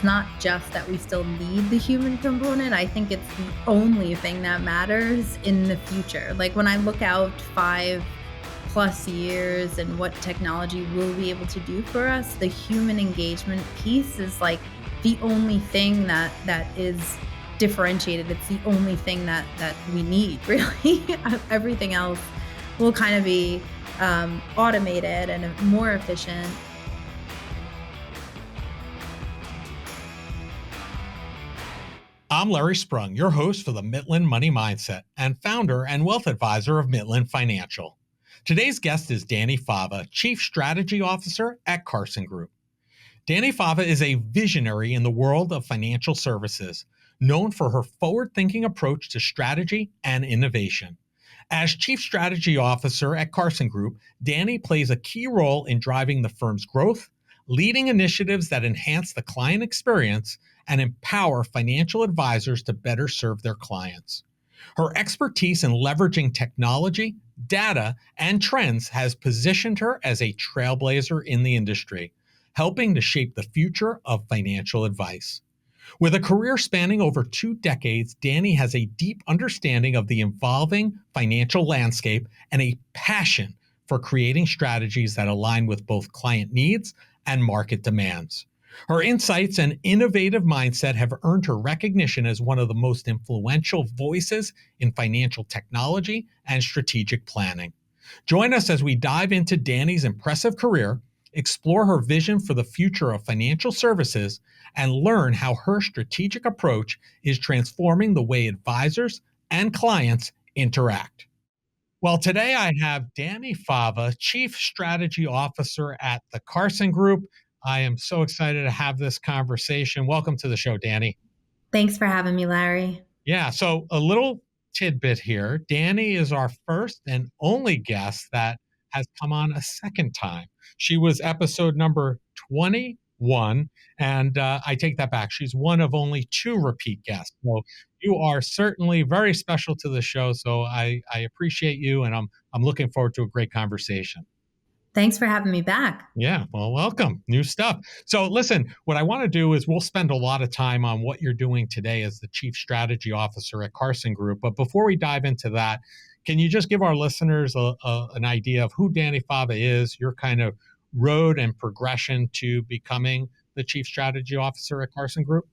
it's not just that we still need the human component. I think it's the only thing that matters in the future. Like when I look out 5+ years and what technology will be able to do for us, the human engagement piece is like the only thing that is differentiated. It's the only thing that we need, really. Everything else will kind of be automated and more efficient. I'm Larry Sprung, your host for the Mitlin Money Mindset and founder and wealth advisor of Mitlin Financial. Today's guest is Dani Fava, Chief Strategy Officer at Carson Group. Dani Fava is a visionary in the world of financial services, known for her forward-thinking approach to strategy and innovation. As Chief Strategy Officer at Carson Group, Dani plays a key role in driving the firm's growth, leading initiatives that enhance the client experience and empower financial advisors to better serve their clients. Her expertise in leveraging technology, data, and trends has positioned her as a trailblazer in the industry, helping to shape the future of financial advice. With a career spanning over 2 decades, Dani has a deep understanding of the evolving financial landscape and a passion for creating strategies that align with both client needs and market demands. Her insights and innovative mindset have earned her recognition as one of the most influential voices in financial technology and strategic planning. Join us as we dive into Dani's impressive career, explore her vision for the future of financial services, and learn how her strategic approach is transforming the way advisors and clients interact. Well, today I have Dani Fava, Chief Strategy Officer at the Carson Group. I am so excited to have this conversation. Welcome to the show, Dani. Thanks for having me, Larry. Yeah, so a little tidbit here. Dani is our first and only guest that has come on a second time. She was episode number 21, and I take that back. She's one of only 2 repeat guests. So you are certainly very special to the show. So I appreciate you, and I'm looking forward to a great conversation. Thanks for having me back. Yeah, well, welcome. New stuff. So, listen, what I want to do is we'll spend a lot of time on what you're doing today as the Chief Strategy Officer at Carson Group. But before we dive into that, can you just give our listeners an idea of who Dani Fava is, your kind of road and progression to becoming the Chief Strategy Officer at Carson Group?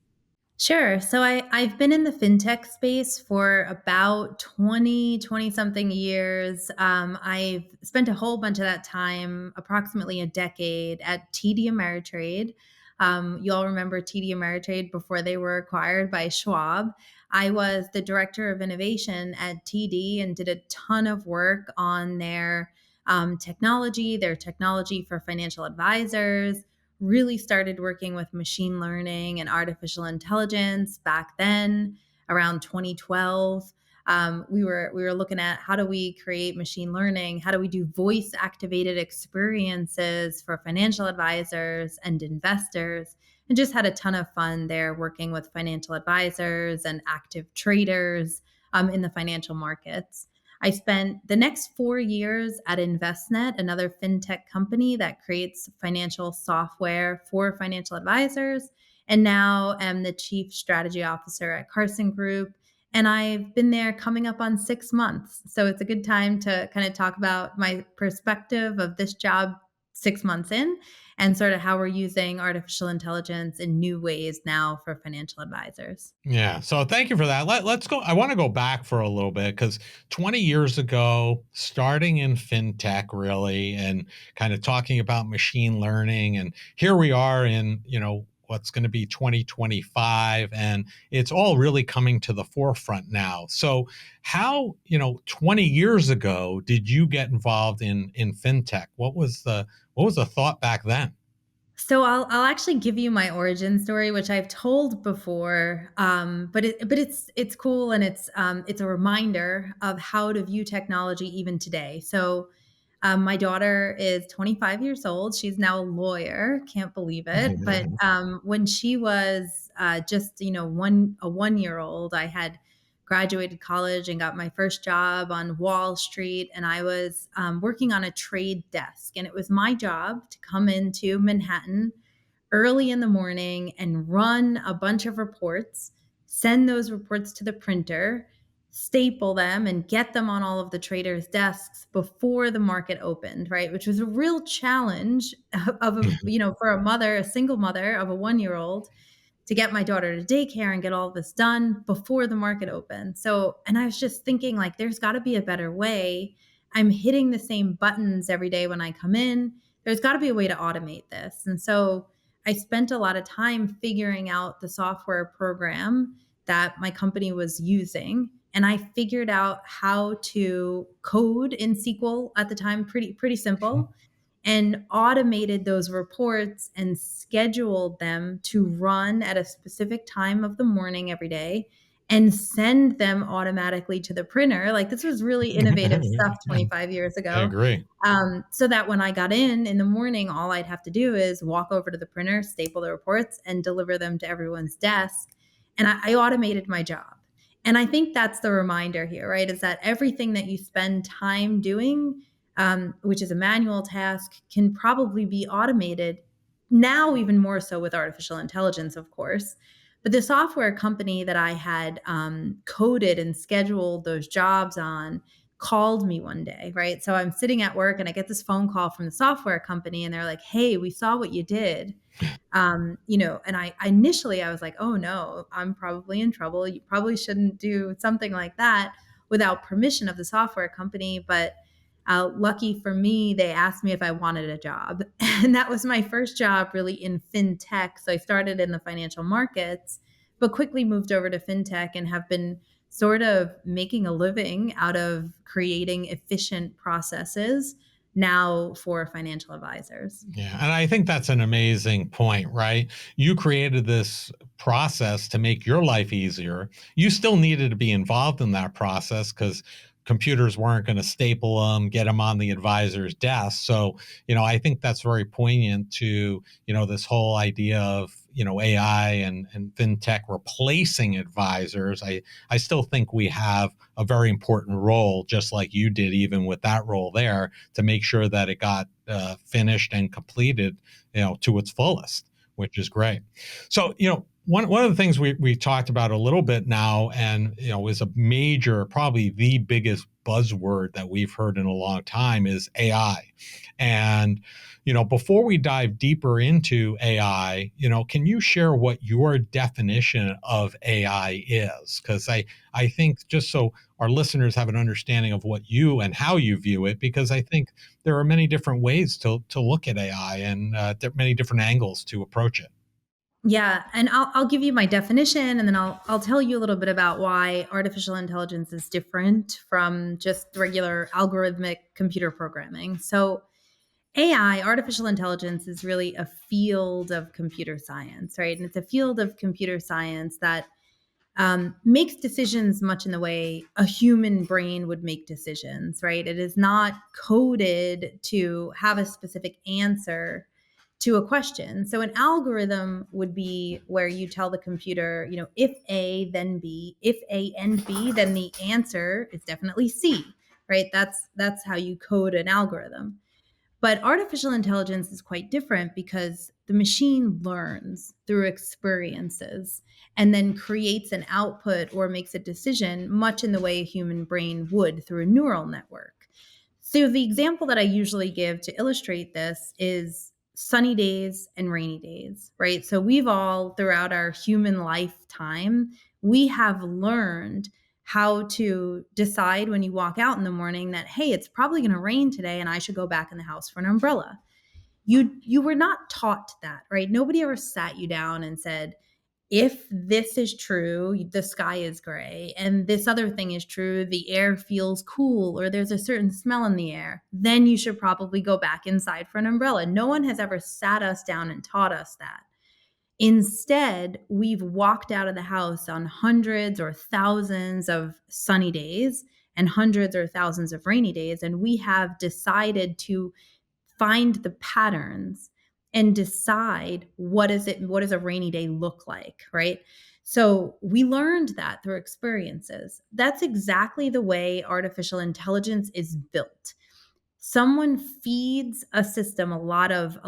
Sure. So I've been in the FinTech space for about 20 something years. I've spent a whole bunch of that time, approximately a decade, at TD Ameritrade. You all remember TD Ameritrade before they were acquired by Schwab. I was the director of innovation at TD and did a ton of work on their their technology for financial advisors. Really started working with machine learning and artificial intelligence back then, around 2012. We were looking at how do we create machine learning, how do we do voice activated experiences for financial advisors and investors, and just had a ton of fun there working with financial advisors and active traders in the financial markets. I spent the next 4 years at Envestnet, another fintech company that creates financial software for financial advisors, and now am the chief strategy officer at Carson Group. And I've been there coming up on 6 months. So it's a good time to kind of talk about my perspective of this job 6 months in and sort of how we're using artificial intelligence in new ways now for financial advisors. Yeah. So thank you for that. Let's go. I want to go back for a little bit because 20 years ago, starting in fintech, really, and kind of talking about machine learning. And here we are in, what's going to be 2025. And it's all really coming to the forefront now. So how, 20 years ago, did you get involved in fintech? What was the thought back then? So I'll actually give you my origin story, which I've told before, but it's cool and it's a reminder of how to view technology even today. So my daughter is 25 years old. She's now a lawyer. Can't believe it. But when she was just a 1 year old, I had graduated college and got my first job on Wall Street, and I was working on a trade desk, and it was my job to come into Manhattan early in the morning and run a bunch of reports, send those reports to the printer, staple them, and get them on all of the traders' desks before the market opened, right? Which was a real challenge of a, for a mother, a single mother of a 1 year old, to get my daughter to daycare and get all this done before the market opened. So, and I was just thinking, like, there's got to be a better way. I'm hitting the same buttons every day when I come in. There's got to be a way to automate this. And so I spent a lot of time figuring out the software program that my company was using. And I figured out how to code in SQL at the time, pretty simple, and automated those reports and scheduled them to run at a specific time of the morning every day and send them automatically to the printer. Like, this was really innovative stuff Yeah, 25 years I ago. agree. So that when I got in the morning, all I'd have to do is walk over to the printer, staple the reports, and deliver them to everyone's desk. And I automated my job. And I think that's the reminder here, right? Is that everything that you spend time doing, which is a manual task, can probably be automated now, even more so with artificial intelligence, of course. But the software company that I had coded and scheduled those jobs on called me one day, right? So I'm sitting at work and I get this phone call from the software company and they're like, "Hey, we saw what you did." And I initially I was like, "Oh no, I'm probably in trouble. You probably shouldn't do something like that without permission of the software company." But lucky for me, they asked me if I wanted a job. And that was my first job really in FinTech. So I started in the financial markets, but quickly moved over to FinTech and have been sort of making a living out of creating efficient processes now for financial advisors. Yeah, and I think that's an amazing point, right? You created this process to make your life easier. You still needed to be involved in that process because computers weren't going to staple them, get them on the advisor's desk. So, I think that's very poignant to, this whole idea of, AI and fintech replacing advisors. I still think we have a very important role, just like you did, even with that role there, to make sure that it got finished and completed, to its fullest, which is great. So, one of the things we talked about a little bit now, and is a major, probably the biggest buzzword that we've heard in a long time, is AI. And before we dive deeper into AI, can you share what your definition of AI is? Because I think, just so our listeners have an understanding of what you and how you view it, because I think there are many different ways to look at AI, and many different angles to approach it. Yeah, and I'll give you my definition, and then I'll tell you a little bit about why artificial intelligence is different from just regular algorithmic computer programming. So AI, artificial intelligence, is really a field of computer science, right? And it's a field of computer science that makes decisions much in the way a human brain would make decisions, right? It is not coded to have a specific answer to a question. So an algorithm would be where you tell the computer, if A, then B, if A and B, then the answer is definitely C, right? That's how you code an algorithm. But artificial intelligence is quite different because the machine learns through experiences and then creates an output or makes a decision much in the way a human brain would through a neural network. So, the example that I usually give to illustrate this is sunny days and rainy days, right? So, we've all, throughout our human lifetime, we have learned how to decide when you walk out in the morning that, hey, it's probably going to rain today and I should go back in the house for an umbrella. You were not taught that, right? Nobody ever sat you down and said, if this is true, the sky is gray, and this other thing is true, the air feels cool, or there's a certain smell in the air, then you should probably go back inside for an umbrella. No one has ever sat us down and taught us that. Instead, we've walked out of the house on hundreds or thousands of sunny days and hundreds or thousands of rainy days, and we have decided to find the patterns and decide what does a rainy day look like, right? So we learned that through experiences. That's exactly the way artificial intelligence is built. someone feeds a system a lot of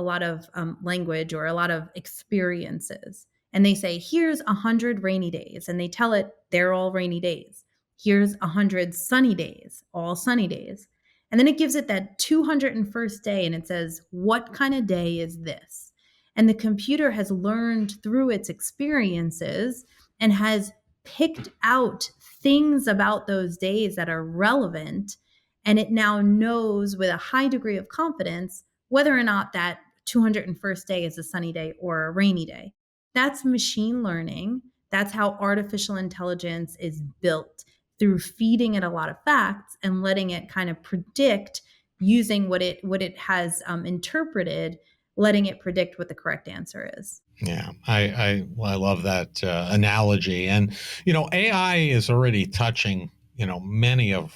language or a lot of experiences, and they say, here's 100 rainy days, and they tell it they're all rainy days. Here's 100 sunny days, all sunny days. And then it gives it that 201st day, and it says, what kind of day is this? And the computer has learned through its experiences and has picked out things about those days that are relevant, and it now knows with a high degree of confidence whether or not that 201st day is a sunny day or a rainy day. That's machine learning. That's how artificial intelligence is built, through feeding it a lot of facts and letting it kind of predict, using what it has interpreted, letting it predict what the correct answer is. Yeah, I love that analogy, and AI is already touching many of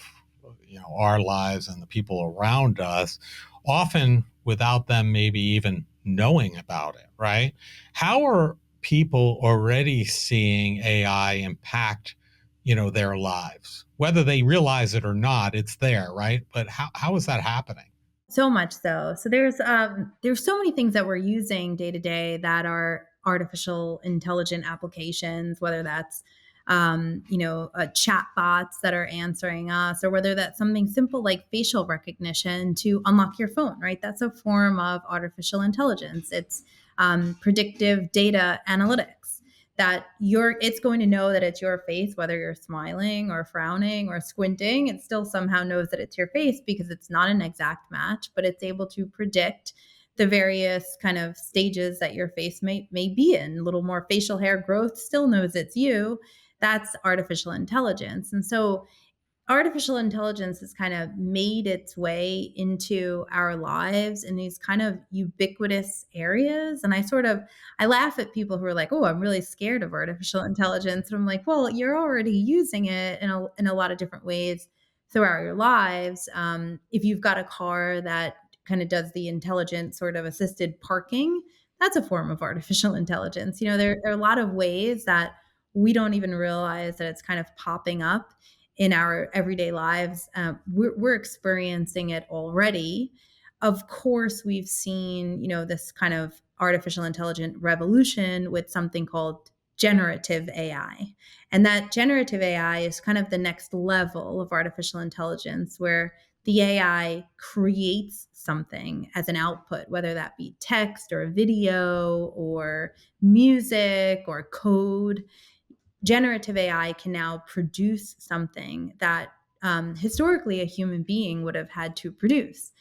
our lives and the people around us, often without them maybe even knowing about it. Right? How are people already seeing AI impact their lives, whether they realize it or not? It's there, right? But how is that happening? So much so. So there's so many things that we're using day to day that are artificial intelligent applications, whether that's chat bots that are answering us, or whether that's something simple like facial recognition to unlock your phone. Right, that's a form of artificial intelligence. It's predictive data analytics, that it's going to know that it's your face, whether you're smiling or frowning or squinting. It still somehow knows that it's your face because it's not an exact match, but it's able to predict the various kind of stages that your face may be in. A little more facial hair growth, still knows it's you. That's artificial intelligence. And so artificial intelligence has kind of made its way into our lives in these kind of ubiquitous areas. And I laugh at people who are like, oh, I'm really scared of artificial intelligence. And I'm like, well, you're already using it in a lot of different ways throughout your lives. If you've got a car that kind of does the intelligent sort of assisted parking, that's a form of artificial intelligence. There are a lot of ways that we don't even realize that it's kind of popping up in our everyday lives. We're experiencing it already. Of course, we've seen, this kind of artificial intelligent revolution with something called generative AI. And that generative AI is kind of the next level of artificial intelligence, where the AI creates something as an output, whether that be text or video or music or code. Generative AI can now produce something that historically a human being would have had to produce.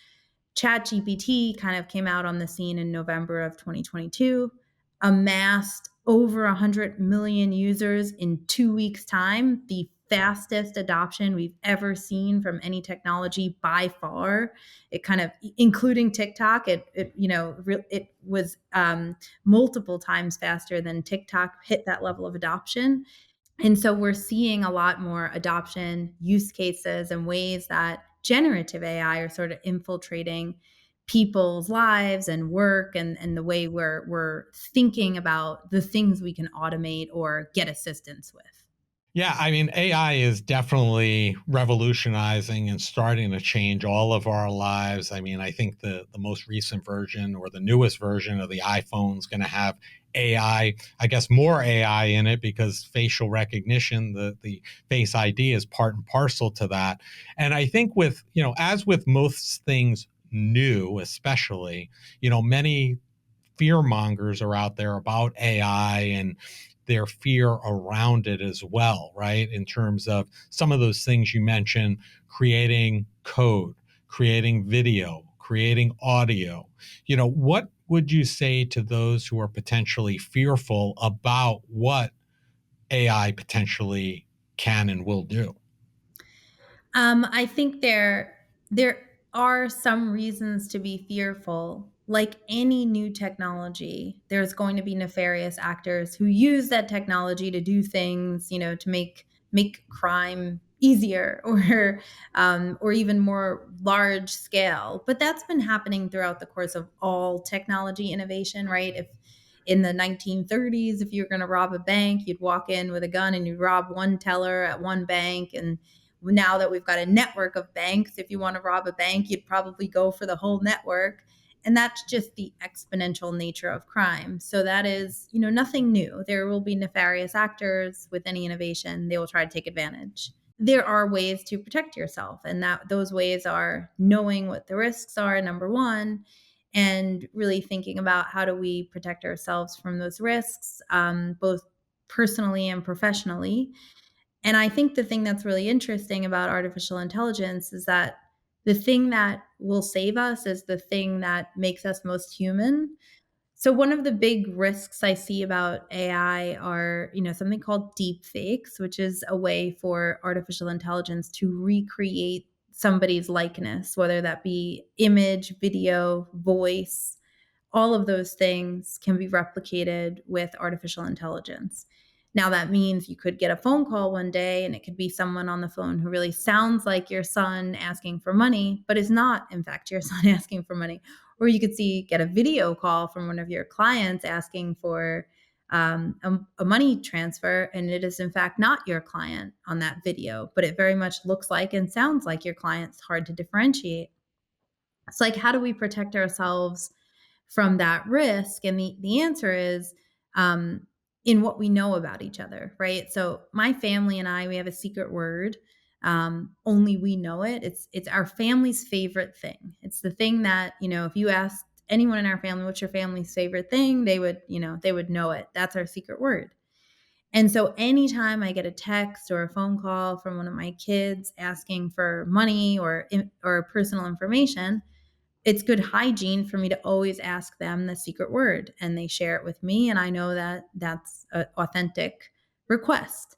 ChatGPT kind of came out on the scene in November of 2022, amassed over 100 million users in 2 weeks' time, the fastest adoption we've ever seen from any technology by far. It kind of, including TikTok, it was multiple times faster than TikTok hit that level of adoption. And so we're seeing a lot more adoption, use cases, and ways that generative AI are sort of infiltrating people's lives and work, and the way we're thinking about the things we can automate or get assistance with. Yeah, I mean, AI is definitely revolutionizing and starting to change all of our lives. I mean, I think the most recent version or the newest version of the iPhone is going to have I guess more AI in it, because facial recognition, the Face ID is part and parcel to that. And I think as with most things new, especially, many fear mongers are out there about AI and their fear around it as well, right? In terms of some of those things you mentioned, creating code, creating video, creating audio. What would you say to those who are potentially fearful about what AI potentially can and will do? I think there are some reasons to be fearful. Like any new technology, there's going to be nefarious actors who use that technology to do things, to make crime easier or even more large scale. But that's been happening throughout the course of all technology innovation, right? If in the 1930s, if you were going to rob a bank, you'd walk in with a gun and you'd rob one teller at one bank, and now that we've got a network of banks, if you want to rob a bank, you'd probably go for the whole network. And that's just the exponential nature of crime. So that is, nothing new. There will be nefarious actors with any innovation. They will try to take advantage. There are ways to protect yourself, and that those ways are knowing what the risks are, number one, and really thinking about how do we protect ourselves from those risks, both personally and professionally. And I think the thing that's really interesting about artificial intelligence is that the thing that will save us is the thing that makes us most human. So one of the big risks I see about AI are, something called deep fakes, which is a way for artificial intelligence to recreate somebody's likeness, whether that be image, video, voice. All of those things can be replicated with artificial intelligence. Now, that means you could get a phone call one day and it could be someone on the phone who really sounds like your son asking for money, but is not, in fact, your son asking for money. Or you could get a video call from one of your clients asking for a money transfer, and it is, in fact, not your client on that video, but it very much looks like and sounds like your client's hard to differentiate. It's like, how do we protect ourselves from that risk? And the answer is in what we know about each other, right? So my family and I, we have a secret word. Only we know it. It's our family's favorite thing. It's the thing that, if you asked anyone in our family, what's your family's favorite thing, they would know it. That's our secret word. And so anytime I get a text or a phone call from one of my kids asking for money or personal information, it's good hygiene for me to always ask them the secret word, and they share it with me, and I know that that's an authentic request.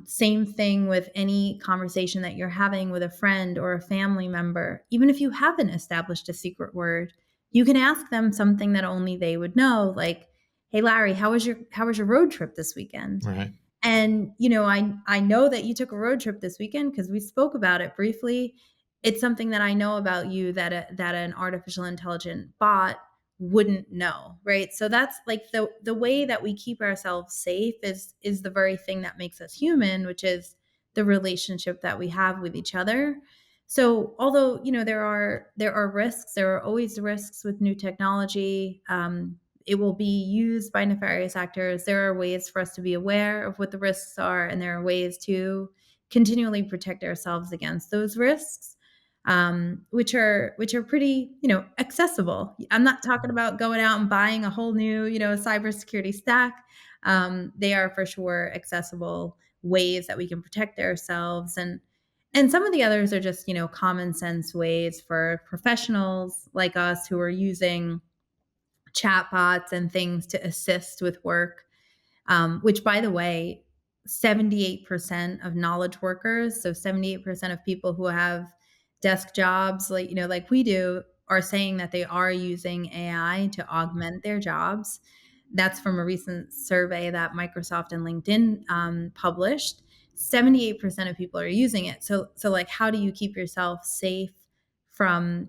Same thing with any conversation that you're having with a friend or a family member. Even if you haven't established a secret word, you can ask them something that only they would know, like, "Hey Larry, how was your road trip this weekend?" Right. And, I know that you took a road trip this weekend because we spoke about it briefly. It's something that I know about you that that an artificial intelligent bot wouldn't know, right? So that's like the way that we keep ourselves safe is the very thing that makes us human, which is the relationship that we have with each other. So although, there are risks, there are always risks with new technology. It will be used by nefarious actors. There are ways for us to be aware of what the risks are, and there are ways to continually protect ourselves against those risks, which are pretty, accessible. I'm not talking about going out and buying a whole new, cybersecurity stack. They are for sure accessible ways that we can protect ourselves, and some of the others are just, common sense ways for professionals like us who are using chatbots and things to assist with work, which, by the way, 78% of knowledge workers, so 78% of people who have desk jobs like we do, are saying that they are using AI to augment their jobs. That's from a recent survey that Microsoft and LinkedIn published. 78% of people are using it. So like, how do you keep yourself safe from,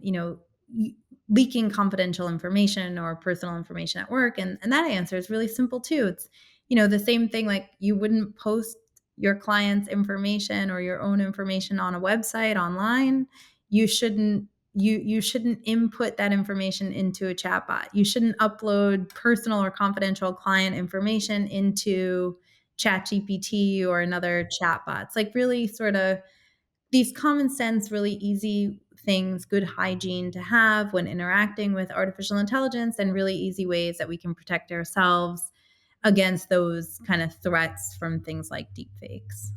leaking confidential information or personal information at work? And that answer is really simple too. It's, the same thing, like you wouldn't post your client's information or your own information on a website online. You shouldn't input that information into a chatbot. You shouldn't upload personal or confidential client information into ChatGPT or another chatbot. It's like really sort of these common sense, really easy things, good hygiene to have when interacting with artificial intelligence, and really easy ways that we can protect ourselves against those kind of threats from things like deepfakes.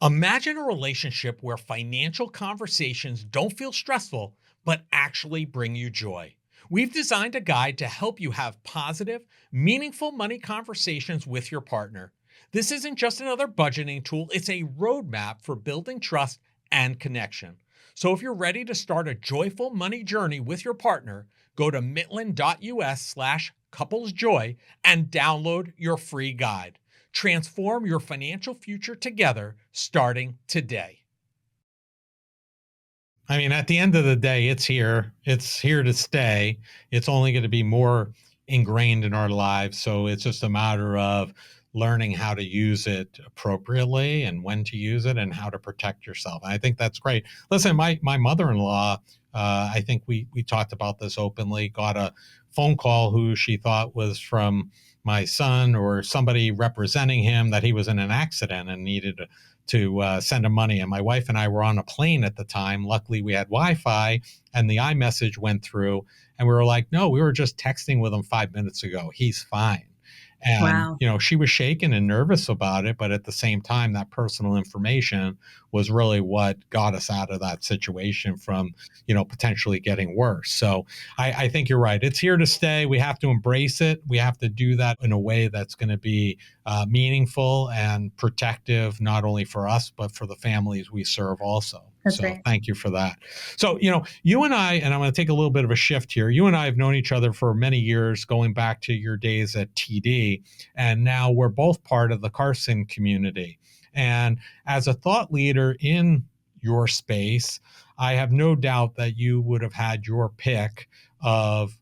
Imagine a relationship where financial conversations don't feel stressful, but actually bring you joy. We've designed a guide to help you have positive, meaningful money conversations with your partner. This isn't just another budgeting tool, it's a roadmap for building trust and connection. So if you're ready to start a joyful money journey with your partner, go to mitlin.us/couplesjoy and download your free guide. Transform your financial future together starting today. I mean, at the end of the day, it's here. It's here to stay. It's only going to be more ingrained in our lives. So it's just a matter of learning how to use it appropriately and when to use it and how to protect yourself. And I think that's great. Listen, my mother-in-law, I think we talked about this openly, got a phone call who she thought was from my son or somebody representing him, that he was in an accident and needed to send him money. And my wife and I were on a plane at the time. Luckily, we had Wi-Fi, and the iMessage went through. And we were like, no, we were just texting with him 5 minutes ago. He's fine. And, Wow. she was shaken and nervous about it. But at the same time, that personal information was really what got us out of that situation from, potentially getting worse. So I think you're right. It's here to stay. We have to embrace it. We have to do that in a way that's going to be meaningful and protective, not only for us, but for the families we serve also. That's So right. thank you for that. So, you and and I'm going to take a little bit of a shift here. You and I have known each other for many years, going back to your days at TD. And now we're both part of the Carson community. And as a thought leader in your space, I have no doubt that you would have had your pick of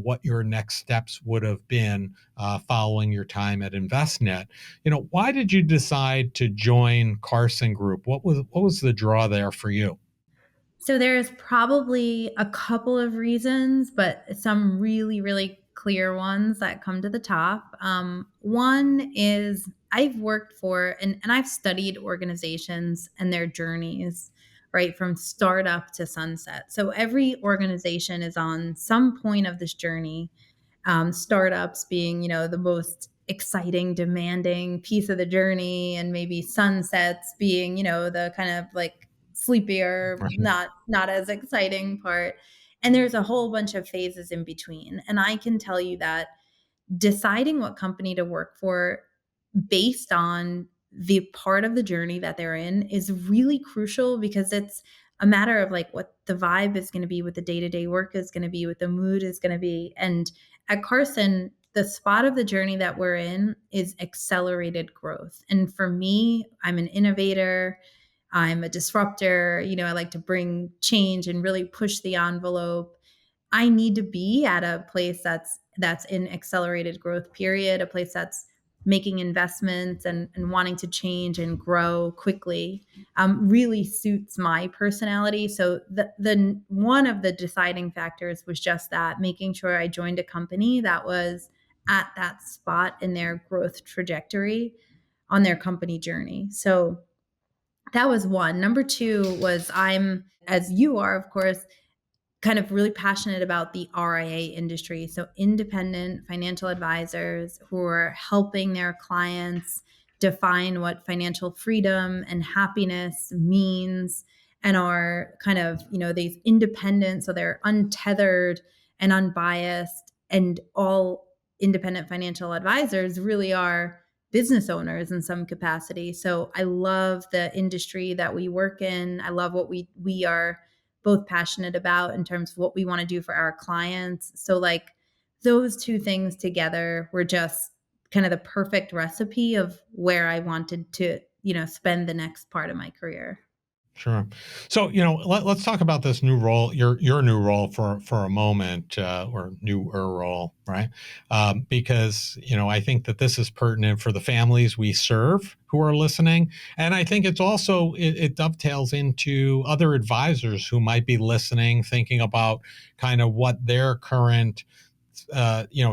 what your next steps would have been following your time at InvestNet. Why did you decide to join Carson Group? What was the draw there for you? So there's probably a couple of reasons, but some really, really clear ones that come to the top. One is I've worked for and I've studied organizations and their journeys, right, from startup to sunset. So every organization is on some point of this journey. Startups being, the most exciting, demanding piece of the journey, and maybe sunsets being, the kind of like sleepier, Right. not as exciting part. And there's a whole bunch of phases in between. And I can tell you that deciding what company to work for based on the part of the journey that they're in is really crucial, because it's a matter of like what the vibe is going to be, what the day-to-day work is going to be, what the mood is going to be. And at Carson, the spot of the journey that we're in is accelerated growth. And for me, I'm an innovator. I'm a disruptor. I like to bring change and really push the envelope. I need to be at a place that's in accelerated growth period, a place that's making investments and wanting to change and grow quickly, really suits my personality. So the one of the deciding factors was just that, making sure I joined a company that was at that spot in their growth trajectory on their company journey. So that was one. Number two was, I'm, as you are, of course, kind of really passionate about the RIA industry. So, independent financial advisors who are helping their clients define what financial freedom and happiness means, and are kind of, these independent, so they're untethered and unbiased. And all independent financial advisors really are business owners in some capacity. So, I love the industry that we work in. I love what we are both passionate about in terms of what we want to do for our clients. So like those two things together were just kind of the perfect recipe of where I wanted to, spend the next part of my career. Sure. So, let's talk about this new role, your new role for a moment, or newer role, right? Because I think that this is pertinent for the families we serve who are listening, and I think it dovetails into other advisors who might be listening, thinking about kind of what their current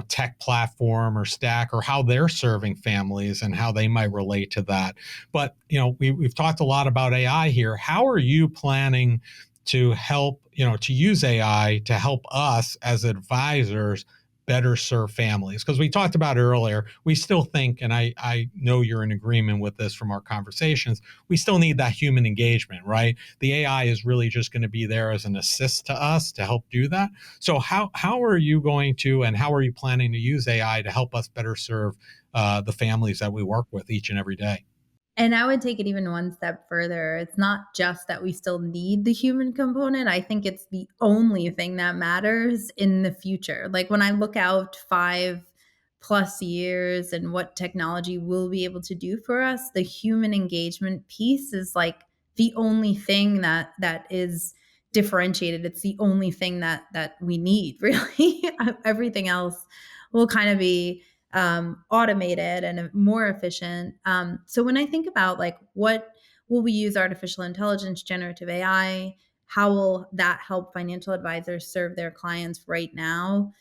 tech platform or stack, or how they're serving families and how they might relate to that. But we've talked a lot about AI here. How are you planning to help, to use AI to help us as advisors better serve families? Because we talked about it earlier, we still think, and I know you're in agreement with this from our conversations, we still need that human engagement, right? The AI is really just going to be there as an assist to us to help do that. So how are you going to, and how are you planning to use AI to help us better serve the families that we work with each and every day? And I would take it even one step further. It's not just that we still need the human component. I think it's the only thing that matters in the future. Like when I look out 5+ years and what technology will be able to do for us, the human engagement piece is like the only thing that is differentiated. It's the only thing that we need, really. Everything else will kind of be automated and more efficient. So when I think about like what will we use artificial intelligence, generative AI, how will that help financial advisors serve their clients right now?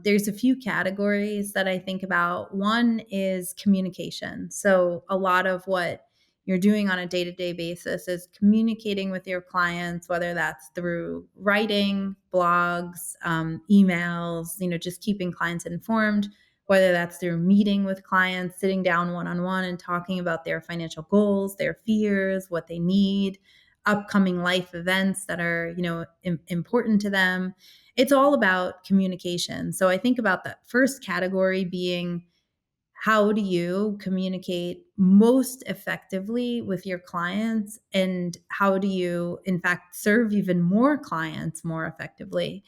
There's a few categories that I think about. One is communication. So a lot of what you're doing on a day-to-day basis is communicating with your clients, whether that's through writing, blogs, emails, just keeping clients informed, whether that's through meeting with clients, sitting down one-on-one and talking about their financial goals, their fears, what they need, upcoming life events that are, important to them. It's all about communication. So I think about the first category being, how do you communicate most effectively with your clients, and how do you in fact serve even more clients more effectively?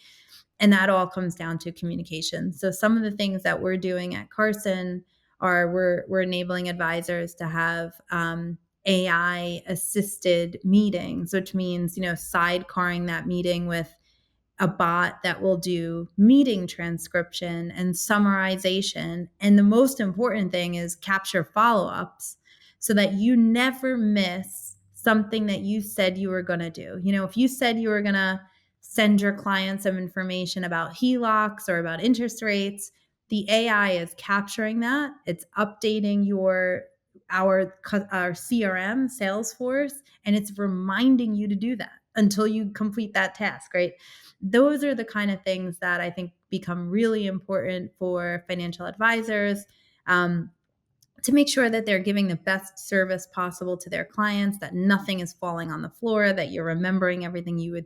And that all comes down to communication. So some of the things that we're doing at Carson are we're enabling advisors to have AI assisted meetings, which means sidecarring that meeting with a bot that will do meeting transcription and summarization. And the most important thing is capture follow ups so that you never miss something that you said you were going to do. If you said you were going to send your client some information about HELOCs or about interest rates, the AI is capturing that. It's updating our CRM, Salesforce, and it's reminding you to do that until you complete that task, right? Those are the kind of things that I think become really important for financial advisors, to make sure that they're giving the best service possible to their clients, that nothing is falling on the floor, that you're remembering everything you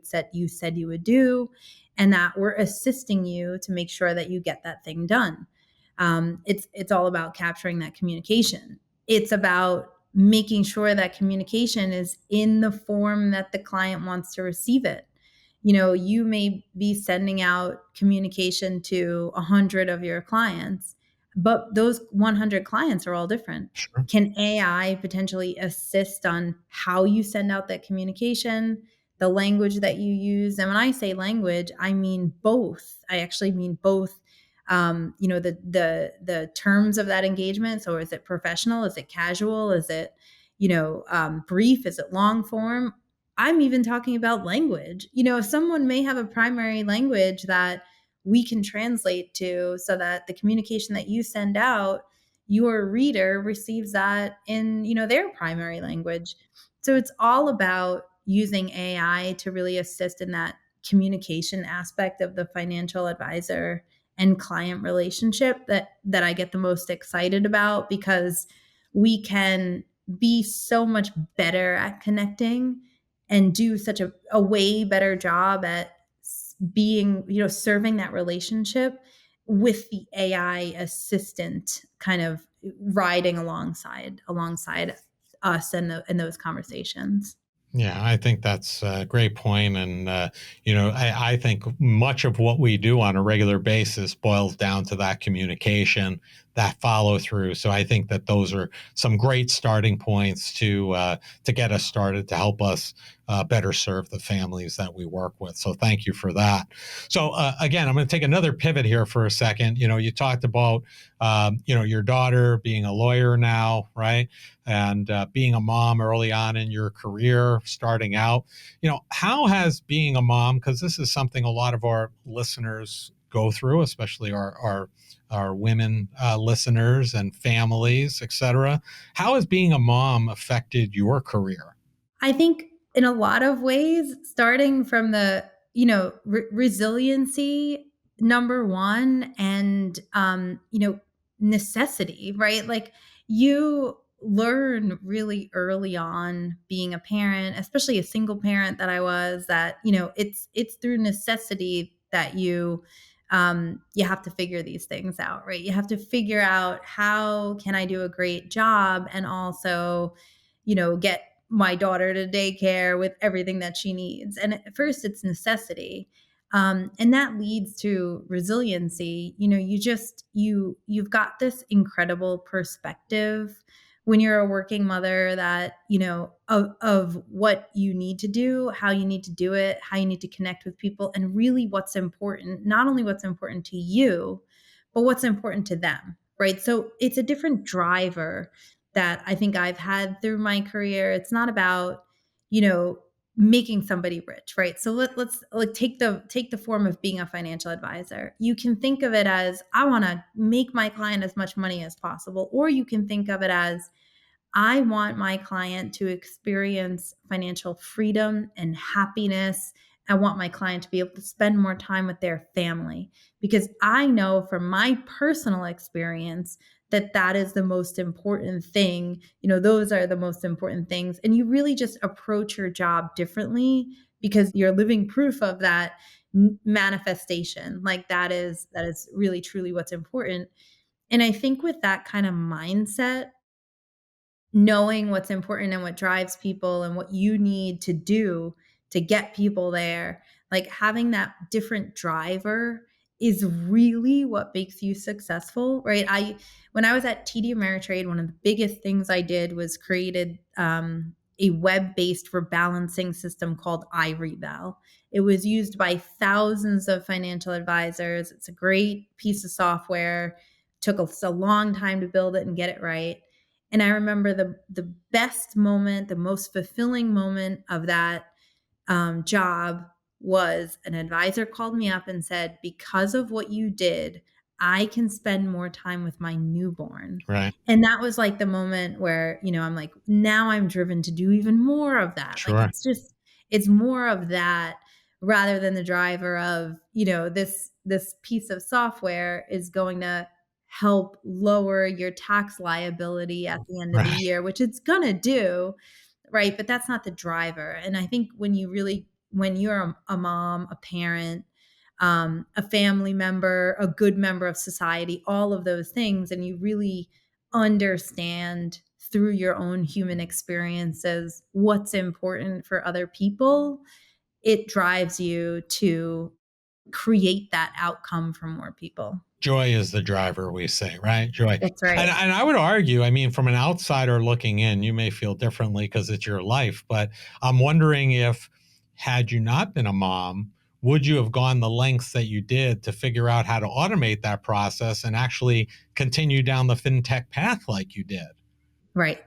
said you would do, and that we're assisting you to make sure that you get that thing done. It's all about capturing that communication. It's about making sure that communication is in the form that the client wants to receive it. You may be sending out communication to 100 of your clients, but those 100 clients are all different. Sure. Can AI potentially assist on how you send out that communication, the language that you use? And when I say language, I mean both. I actually mean both. The terms of that engagement. So, is it professional? Is it casual? Is it brief? Is it long form? I'm even talking about language. If someone may have a primary language that we can translate to, so that the communication that you send out, your reader receives that in, their primary language. So it's all about using AI to really assist in that communication aspect of the financial advisor and client relationship that I get the most excited about, because we can be so much better at connecting and do such a way better job at being, serving that relationship with the AI assistant kind of riding alongside us in those conversations. Yeah, I think that's a great point. And, I think much of what we do on a regular basis boils down to that communication, that follow through. So I think that those are some great starting points to get us started, to help us better serve the families that we work with. So thank you for that. So again, I'm going to take another pivot here for a second. You talked about, your daughter being a lawyer now, right? And being a mom early on in your career, starting out. How has being a mom, because this is something a lot of our listeners go through, especially our women listeners and families, et cetera. How has being a mom affected your career? I think in a lot of ways, starting from the, resiliency, number one, and, necessity, right? Like, you learn really early on being a parent, especially a single parent that I was, that, it's through necessity that you have to figure these things out, right? You have to figure out, how can I do a great job and also, get my daughter to daycare with everything that she needs. And at first, it's necessity. And that leads to resiliency. You've got this incredible perspective when you're a working mother, that, of what you need to do, how you need to do it, how you need to connect with people, and really what's important, not only what's important to you, but what's important to them, right? So it's a different driver that I think I've had through my career. It's not about, you know, making somebody rich, right? So let's like take the form of being a financial advisor. You can think of it as I want to make my client as much money as possible, or you can think of it as I want my client to experience financial freedom and happiness. I want my client to be able to spend more time with their family because I know from my personal experience that that is the most important thing. Those are the most important things. And you really just approach your job differently because you're living proof of that manifestation. Like that is really truly what's important. And I think with that kind of mindset, knowing what's important and what drives people and what you need to do to get people there, like having that different driver is really what makes you successful, right? When I was at TD Ameritrade, one of the biggest things I did was created a web-based rebalancing system called iRebal. It was used by thousands of financial advisors. It's a great piece of software. Took us a long time to build it and get it right. And I remember the best moment, the most fulfilling moment of that job was an advisor called me up and said, because of what you did, I can spend more time with my newborn. Right. And that was like the moment where, I'm like, now I'm driven to do even more of that. Like Sure. it's more of that rather than the driver of, this piece of software is going to help lower your tax liability at the end of the Right. year, which it's going to do. Right, but that's not the driver, and I think when you're a mom, a parent, a family member, a good member of society, all of those things, and you really understand through your own human experiences what's important for other people, it drives you to create that outcome for more people. Joy is the driver, we say, right? Joy. That's And, right. and I would argue, I mean, from an outsider looking in, you may feel differently because it's your life, but I'm wondering if, had you not been a mom, would you have gone the lengths that you did to figure out how to automate that process and actually continue down the fintech path like you did? Right.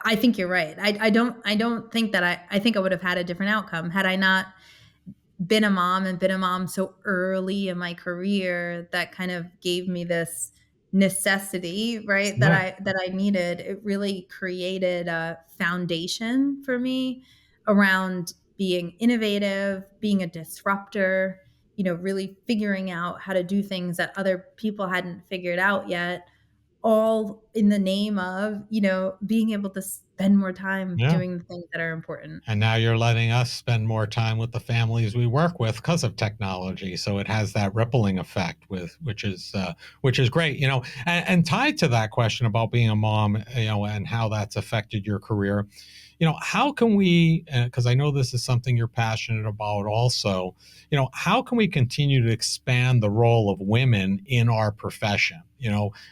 I think you're right. I don't think that I think I would have had a different outcome had I not been a mom and been a mom so early in my career. That kind of gave me this necessity, right? that Sure. i that I needed. It really created a foundation for me around being innovative, being a disruptor, really figuring out how to do things that other people hadn't figured out yet, all in the name of, being able to spend more time Yeah. doing the things that are important. And now you're letting us spend more time with the families we work with because of technology. So it has that rippling effect with which is great. And tied to that question about being a mom, and how that's affected your career. How can we, because I know this is something you're passionate about also, how can we continue to expand the role of women in our profession?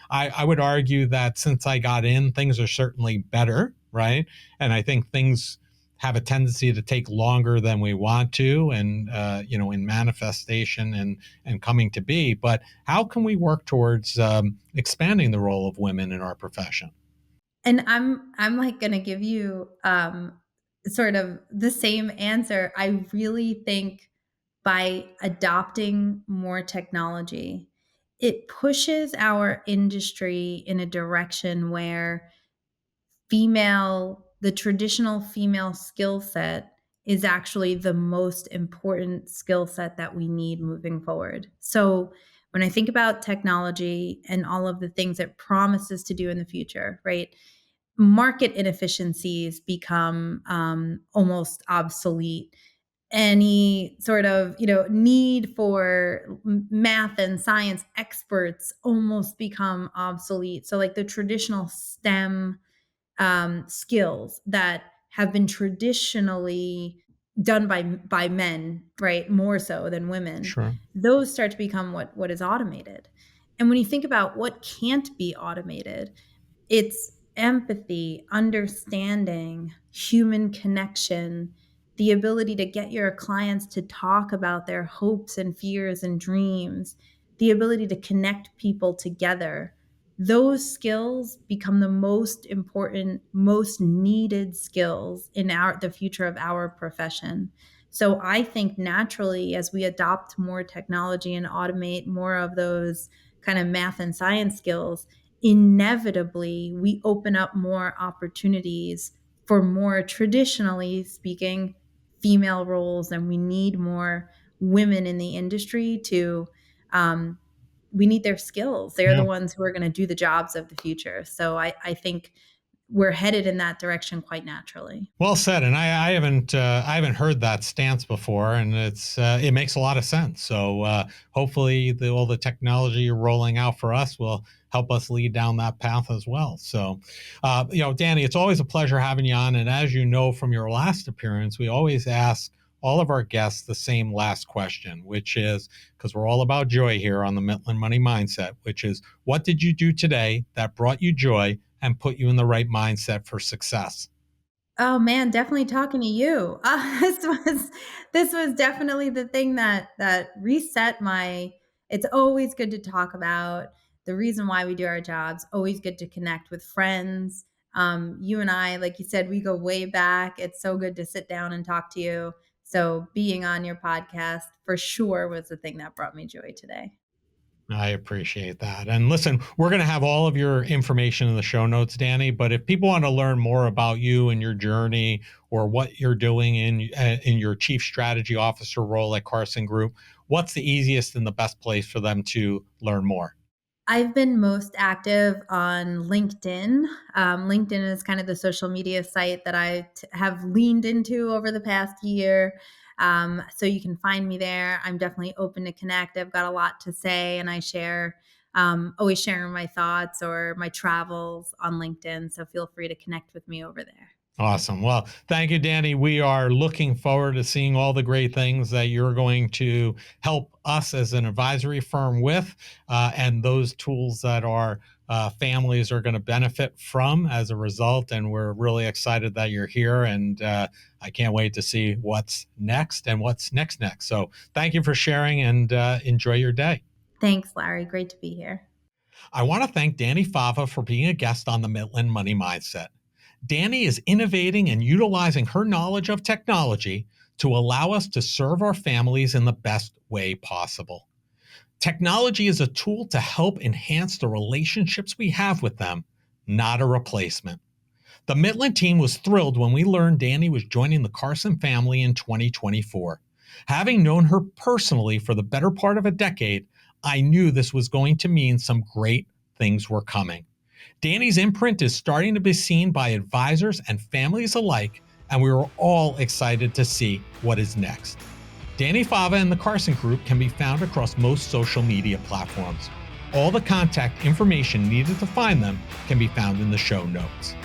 I would argue that since I got in, things are certainly better, right? And I think things have a tendency to take longer than we want to, and in manifestation and coming to be. But how can we work towards expanding the role of women in our profession? And I'm like gonna give you sort of the same answer. I really think by adopting more technology, it pushes our industry in a direction where the traditional female skill set is actually the most important skill set that we need moving forward. So when I think about technology and all of the things it promises to do in the future, right? Market inefficiencies become almost obsolete. Any sort of need for math and science experts almost become obsolete. So like the traditional STEM skills that have been traditionally done by men, right, more so than women, Sure. those start to become what is automated. And when you think about what can't be automated, it's empathy, understanding, human connection, the ability to get your clients to talk about their hopes and fears and dreams. the ability to connect people together, those skills become the most important, most needed skills in the future of our profession. So I think naturally, as we adopt more technology and automate more of those kind of math and science skills, inevitably we open up more opportunities for more traditionally speaking female roles, and we need more women in the industry to um, we need their skills. They're the Yeah. ones who are going to do the jobs of the future. So I think we're headed in that direction quite naturally. Well said, and I haven't heard that stance before, and it makes a lot of sense. So hopefully, all the technology you're rolling out for us will help us lead down that path as well. So, Danny, it's always a pleasure having you on, and as you know from your last appearance, we always ask all of our guests the same last question, which is because we're all about joy here on the Mitlin Money Mindset, which is what did you do today that brought you joy and put you in the right mindset for success? Oh man, definitely talking to you. This was definitely the thing that reset my. It's always good to talk about the reason why we do our jobs. Always good to connect with friends. You and I, like you said, we go way back. It's so good to sit down and talk to you. So being on your podcast for sure was the thing that brought me joy today. I appreciate that. And listen, we're going to have all of your information in the show notes, Danny. But if people want to learn more about you and your journey or what you're doing in your chief strategy officer role at Carson Group, what's the easiest and the best place for them to learn more? I've been most active on LinkedIn. LinkedIn is kind of the social media site that have leaned into over the past year. So you can find me there. I'm definitely open to connect. I've got a lot to say, and I share, always sharing my thoughts or my travels on LinkedIn. So feel free to connect with me over there. Awesome. Well, thank you, Danny. We are looking forward to seeing all the great things that you're going to help us as an advisory firm with, and those tools that our families are going to benefit from as a result. And we're really excited that you're here. And I can't wait to see what's next and what's next. So thank you for sharing and enjoy your day. Thanks, Larry. Great to be here. I want to thank Dani Fava for being a guest on the Mitlin Money Mindset. Dani is innovating and utilizing her knowledge of technology to allow us to serve our families in the best way possible. Technology is a tool to help enhance the relationships we have with them, not a replacement. The Mitlin team was thrilled when we learned Dani was joining the Carson family in 2024. Having known her personally for the better part of a decade, I knew this was going to mean some great things were coming. Dani's imprint is starting to be seen by advisors and families alike, and we are all excited to see what is next. Dani Fava and the Carson Group can be found across most social media platforms. All the contact information needed to find them can be found in the show notes.